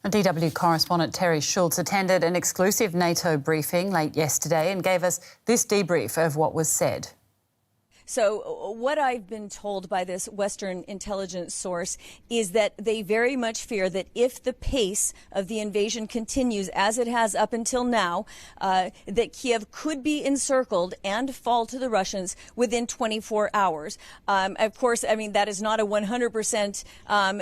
DW correspondent Terry Schultz attended an exclusive NATO briefing late yesterday and gave us this debrief of what was said. So what I've been told by this Western intelligence source is that they very much fear that if the pace of the invasion continues as it has up until now, that Kyiv could be encircled and fall to the Russians within 24 hours. Of course, I mean, that is not a 100%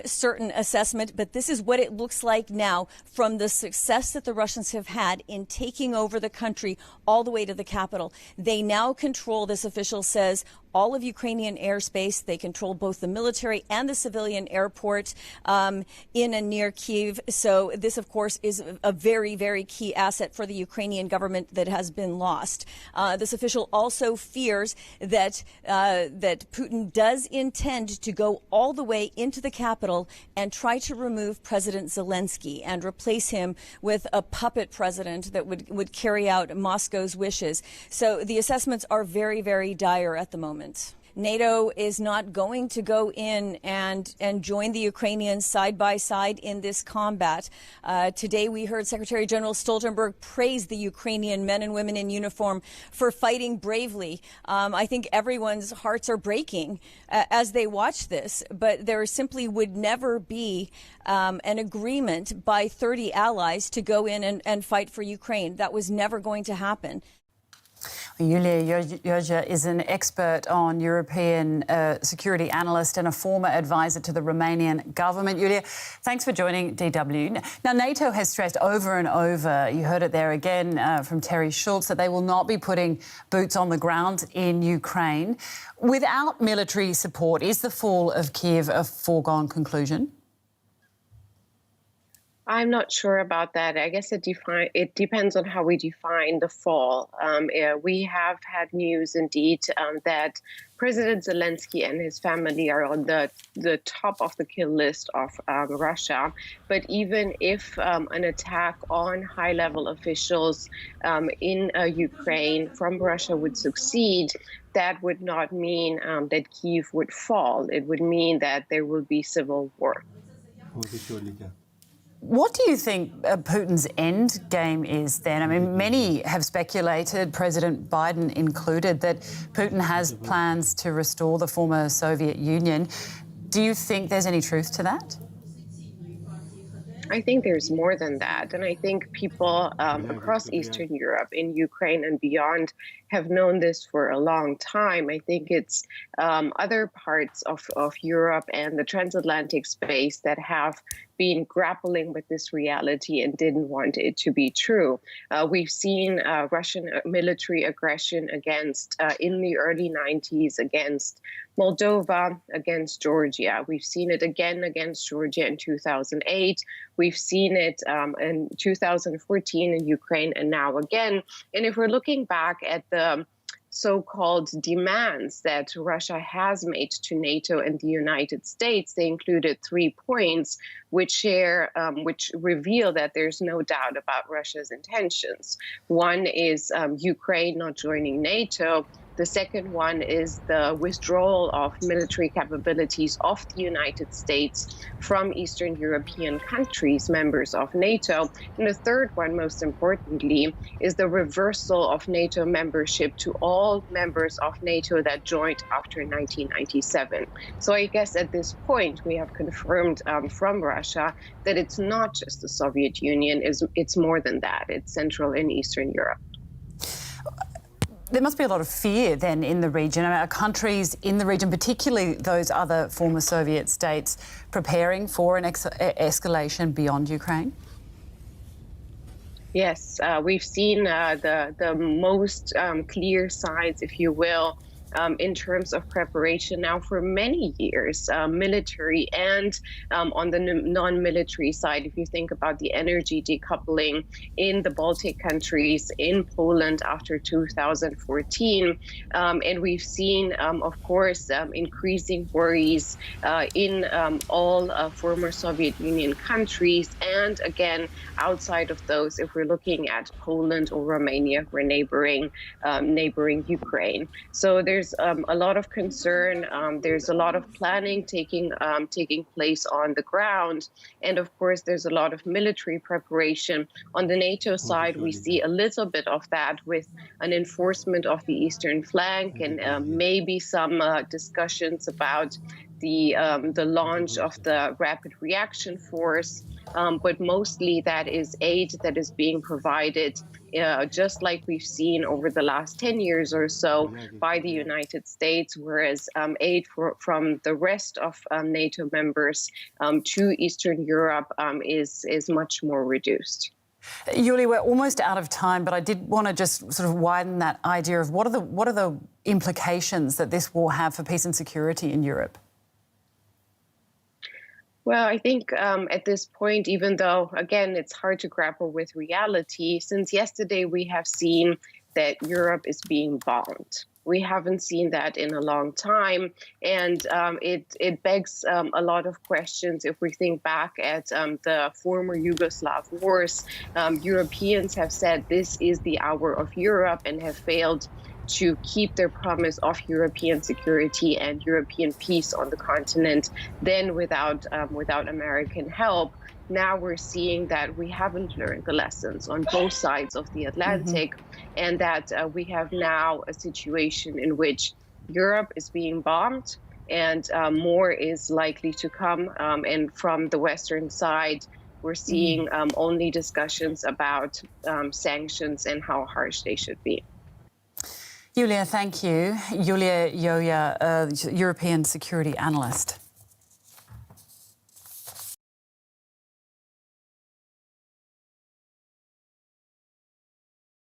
certain assessment, but this is what it looks like now from the success that the Russians have had in taking over the country all the way to the capital. They now control, this official says, all of Ukrainian airspace. They control both the military and the civilian airport in and near Kyiv. So this, of course, is a very, very key asset for the Ukrainian government that has been lost. This official also fears that that Putin does intend to go all the way into the capital and try to remove President Zelenskyy and replace him with a puppet president that would carry out Moscow's wishes. So the assessments are very, very dire at the moment. NATO is not going to go in and join the Ukrainians side by side in this combat. Today we heard Secretary General Stoltenberg praise the Ukrainian men and women in uniform for fighting bravely. I think everyone's hearts are breaking as they watch this, but there simply would never be an agreement by 30 allies to go in and fight for Ukraine. That was never going to happen. Yulia Yoja is an expert on European security analyst and a former advisor to the Romanian government. Yulia, thanks for joining DW. Now, NATO has stressed over and over, you heard it there again from Terry Schultz, that they will not be putting boots on the ground in Ukraine. Without military support, is the fall of Kyiv a foregone conclusion? I'm not sure about that. I guess it depends on how we define the fall. We have had news, indeed, that President Zelenskyy and his family are on the top of the kill list of Russia. But even if an attack on high-level officials in Ukraine from Russia would succeed, that would not mean that Kyiv would fall. It would mean that there will be civil war. What do you think Putin's end game is then? I mean, many have speculated, President Biden included, that Putin has plans to restore the former Soviet Union. Do you think there's any truth to that? I think there's more than that. And I think people across Eastern Europe, in Ukraine and beyond, have known this for a long time. I think it's other parts of Europe and the transatlantic space that have been grappling with this reality and didn't want it to be true. We've seen Russian military aggression in the early 90s against Moldova, against Georgia. We've seen it again against Georgia in 2008. We've seen it in 2014 in Ukraine, and now again. And if we're looking back at the so-called demands that Russia has made to NATO and the United States, they included 3 points which reveal that there's no doubt about Russia's intentions. One is Ukraine not joining NATO. The second one is the withdrawal of military capabilities of the United States from Eastern European countries, members of NATO. And the third one, most importantly, is the reversal of NATO membership to all members of NATO that joined after 1997. So I guess at this point, we have confirmed from Russia that it's not just the Soviet Union, it's more than that. It's Central and Eastern Europe. There must be a lot of fear then in the region. I mean, are countries in the region, particularly those other former Soviet states, preparing for an escalation beyond Ukraine? Yes, we've seen the most clear signs, if you will, in terms of preparation now for many years, military and on the non-military side. If you think about the energy decoupling in the Baltic countries, in Poland after 2014, and we've seen, of course, increasing worries in all former Soviet Union countries, and again, outside of those, if we're looking at Poland or Romania, we're neighboring Ukraine. So there's there's a lot of concern. There's a lot of planning taking place on the ground. And of course, there's a lot of military preparation. On the NATO side, we see a little bit of that with an enforcement of the eastern flank and maybe some discussions about the launch of the rapid reaction force. But mostly that is aid that is being provided, just like we've seen over the last 10 years or so by the United States, whereas aid from the rest of NATO members to Eastern Europe is much more reduced. Yulia, we're almost out of time, but I did want to just sort of widen that idea of what are the implications that this will have for peace and security in Europe? Well, I think at this point, even though, again, it's hard to grapple with reality, since yesterday we have seen that Europe is being bombed. We haven't seen that in a long time, and it begs a lot of questions. If we think back at the former Yugoslav wars, Europeans have said this is the hour of Europe and have failed to keep their promise of European security and European peace on the continent, then without American help. Now we're seeing that we haven't learned the lessons on both sides of the Atlantic, and that we have now a situation in which Europe is being bombed and more is likely to come. And from the Western side, we're seeing only discussions about sanctions and how harsh they should be. Yulia, thank you. Yulia Yoya, European security analyst.